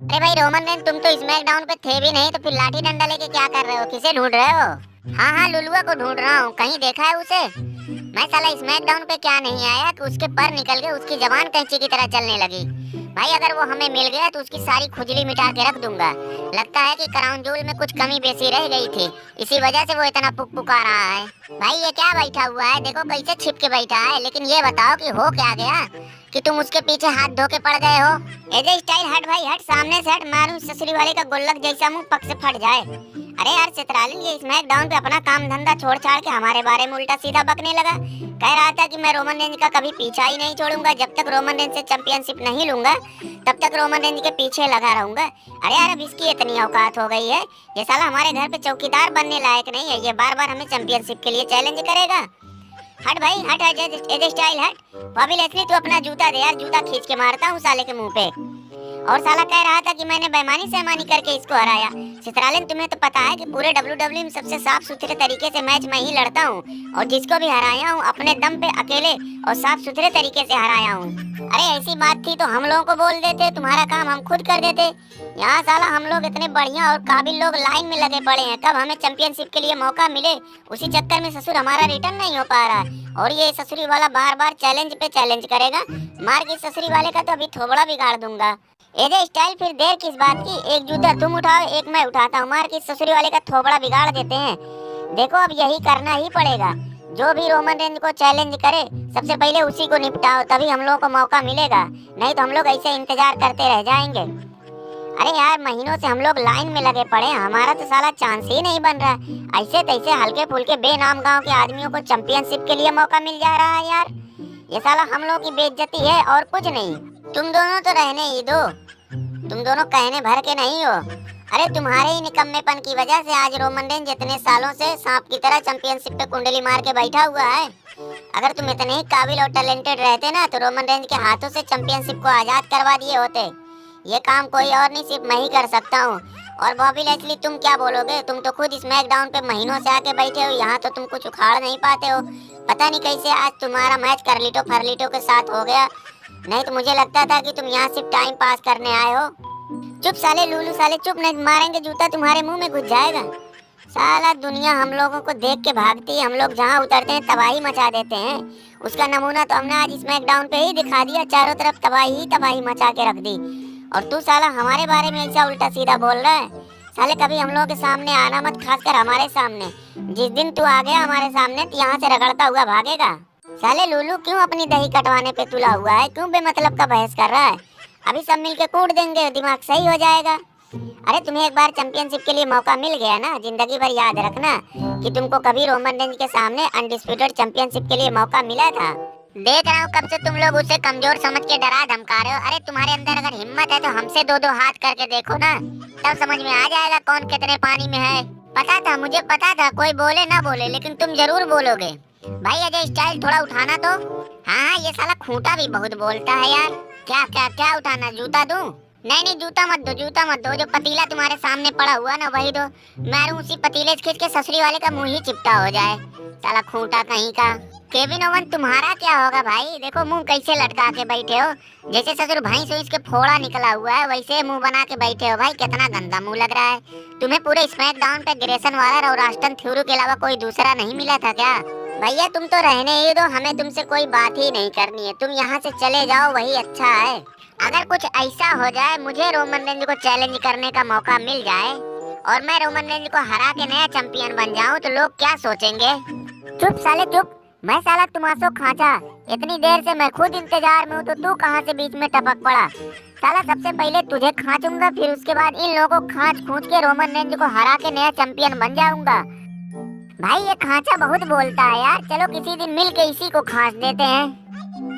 अरे भाई Roman Reigns, तुम तो स्मैकडाउन पे थे भी नहीं, तो फिर लाठी डंडा लेके क्या कर रहे हो? किसे ढूंढ रहे हो? हाँ हाँ, लुलुआ को ढूंढ रहा हूँ। कहीं देखा है उसे? मैं साला स्मैकडाउन पे क्या नहीं आया कि उसके पर निकल गए, उसकी जबान कैंची की तरह चलने लगी। भाई अगर वो हमें मिल गया तो उसकी सारी खुजली मिटा के रख दूंगा। लगता है कि क्राउन जूल में कुछ कमी बेसी रह गई थी, इसी वजह से वो इतना पुका रहा है। भाई ये क्या बैठा हुआ है? देखो कैसे छिप के बैठा है। लेकिन ये बताओ कि हो क्या गया कि तुम उसके पीछे हाथ धो के पड़ गए हो? एजे स्टाइल, हट भाई हट, सामने से हट, मारूं ससुरी वाले का गुल्लक जैसा मुंह पक से फट जाए। अरे यार चित्रालिन, ये स्मैकडाउन पे अपना काम धंधा छोड़ छाड़ के हमारे बारे में उल्टा सीधा बकने लगा। कह रहा था कि मैं रोमन रेंज का कभी पीछा ही नहीं छोड़ूंगा, जब तक रोमन रेंज से चैंपियनशिप नहीं लूंगा तब तक रोमन रेंज के पीछे लगा रहूंगा। अरे यार अब इसकी इतनी औकात हो गई है, ये साला हमारे घर पे चौकीदार बनने लायक नहीं है, ये बार बार हमें चैंपियनशिप के लिए चैलेंज करेगा। हट भाई हट, एजे स्टाइल हट। बॉबी लेस्ली, तू अपना जूता दे यार, जूता खींच के मारता हूँ साले के मुंह पे। और साला कह रहा था कि मैंने बेईमानी सहमानी करके इसको हराया। चित्रालिन, तुम्हें तो पता है कि पूरे WWE में सबसे साफ सुथरे तरीके से मैच मैं ही लड़ता हूँ, और जिसको भी हराया हूँ अपने दम पे अकेले और साफ सुथरे तरीके से हराया हूँ। अरे ऐसी बात थी तो हम लोगों को बोल देते, तुम्हारा काम हम खुद कर देते। यहाँ साला हम लोग इतने बढ़िया और काबिल लोग लाइन में लगे पड़े हैं, कब हमें चैंपियनशिप के लिए मौका मिले, उसी चक्कर में ससुर हमारा रिटर्न नहीं हो पा रहा। और ये ससुरी वाला बार बार चैलेंज पे चैलेंज करेगा। मार के ससुरी वाले का तो अभी थोबड़ा बिगाड़ दूंगा। एजे स्टाइल, फिर देर किस बात की? एक जूता तुम उठाओ, एक मैं उठाता हूँ, मार के ससुरी वाले का थोबड़ा बिगाड़ देते हैं। देखो अब यही करना ही पड़ेगा, जो भी रोमन रेंज को चैलेंज करे सबसे पहले उसी को निपटाओ, तभी हम लोगों को मौका मिलेगा, नहीं तो हम लोग ऐसे इंतजार करते रह जाएंगे। अरे यार महीनों से हम लोग लाइन में लगे पड़े हैं, हमारा तो साला चांस ही नहीं बन रहा। ऐसे तैसे हल्के फुल्के बेनाम गांव के आदमियों को चैंपियनशिप के लिए मौका मिल जा रहा है यार। ये साला हम लोगों की बेइज्जती है और कुछ नहीं। तुम दोनों तो रहने ही दो, तुम दोनों कहने भर के नहीं हो। अरे तुम्हारे ही निकम्मेपन की वजह से आज रोमन रेंज इतने सालों से सांप की तरह चैंपियनशिप पे कुंडली मार के बैठा हुआ है। अगर तुम इतने ही काबिल और टैलेंटेड रहते ना तो रोमन रेंज के हाथों से चैंपियनशिप को आजाद करवा दिए होते। ये काम कोई और नहीं, सिर्फ मैं ही कर सकता हूँ। और बॉबी लेस्ली, तुम क्या बोलोगे? तुम तो खुद स्मैकडाउन पे महीनों से आके बैठे हो, यहाँ तो तुम कुछ उखाड़ नहीं पाते हो। पता नहीं कैसे आज तुम्हारा मैच करलिटो फरलिटो के साथ हो गया, नहीं तो मुझे लगता था कि तुम यहाँ सिर्फ टाइम पास करने आए हो। चुप साले लूलू साले चुप, नहीं मारेंगे जूता तुम्हारे मुंह में घुस जाएगा। साला दुनिया हम लोगों को देख के भागती है, हम लोग जहाँ उतरते हैं तबाही मचा देते हैं। उसका नमूना तो हमने आज स्मैकडाउन पे ही दिखा दिया, चारों तरफ तबाही ही तबाही मचा के रख दी। और तू साला हमारे बारे में ऐसा उल्टा सीधा बोल रहा है। साले कभी हम लोगों के सामने आना मत, खासकर हमारे सामने। जिस दिन तू आ गया हमारे सामने तो यहाँ से रगड़ता हुआ भागेगा। साले लूलू, क्यों अपनी दही कटवाने पे तुला हुआ है? क्यों बेमतलब का बहस कर रहा है? अभी सब मिलके कूट देंगे, दिमाग सही हो जाएगा। अरे तुम्हें एक बार चैंपियनशिप के लिए मौका मिल गया ना, जिंदगी भर याद रखना कि तुमको कभी रोमन रेंज के सामने अनडिस्प्यूटेड चैंपियनशिप के लिए मौका मिला था। देख रहा हूँ कब से तुम लोग उसे कमजोर समझ के डरा धमका रहे हो। अरे तुम्हारे अंदर अगर हिम्मत है तो हमसे दो दो हाथ करके देखो ना, तब समझ में आ जाएगा कौन कितने पानी में है। पता था, मुझे पता था, कोई बोले ना बोले लेकिन तुम जरूर बोलोगे। भाई अजय स्टाइल, थोड़ा उठाना तो। हाँ ये साला खूंटा भी बहुत बोलता है यार। क्या क्या क्या उठाना? जूता दूं? नहीं नहीं, जूता मत दो, जूता मत दो। जो पतीला तुम्हारे सामने पड़ा हुआ ना वही दो, मैं उसी पतीले से खींच के ससुरी वाले का मुंह ही चिपटा हो जाए। साला खूंटा कहीं का। केविन ओवन, तुम्हारा क्या होगा भाई? देखो मुंह कैसे लटका के बैठे हो, जैसे ससुर भैंस इसके फोड़ा निकला हुआ है वैसे मुंह बना के बैठे हो। भाई कितना गंदा मुंह लग रहा है। तुम्हें पूरे स्मैकडाउन पे ग्रेसन वाला और आस्टन थ्यूरी के अलावा कोई दूसरा नहीं मिला था क्या? भैया तुम तो रहने ही दो, हमें तुमसे कोई बात ही नहीं करनी है। तुम यहाँ से चले जाओ, वही अच्छा है। अगर कुछ ऐसा हो जाए, मुझे रोमन रेंज को चैलेंज करने का मौका मिल जाए और मैं रोमन रेंज को हरा के नया चैंपियन बन जाऊं तो लोग क्या सोचेंगे? चुप साले चुप, मैं साला तुम्हासो खांचा। इतनी देर से मैं खुद इंतजार में हूँ तो तू कहाँ से बीच में टपक पड़ा? साला सबसे पहले तुझे खांचूंगा, फिर उसके बाद इन लोगों को खांच खूंच के रोमन रेंज को हरा के नया चैंपियन बन जाऊंगा। भाई ये खांचा बहुत बोलता है यार, चलो किसी दिन मिल के इसी को खांच देते हैं।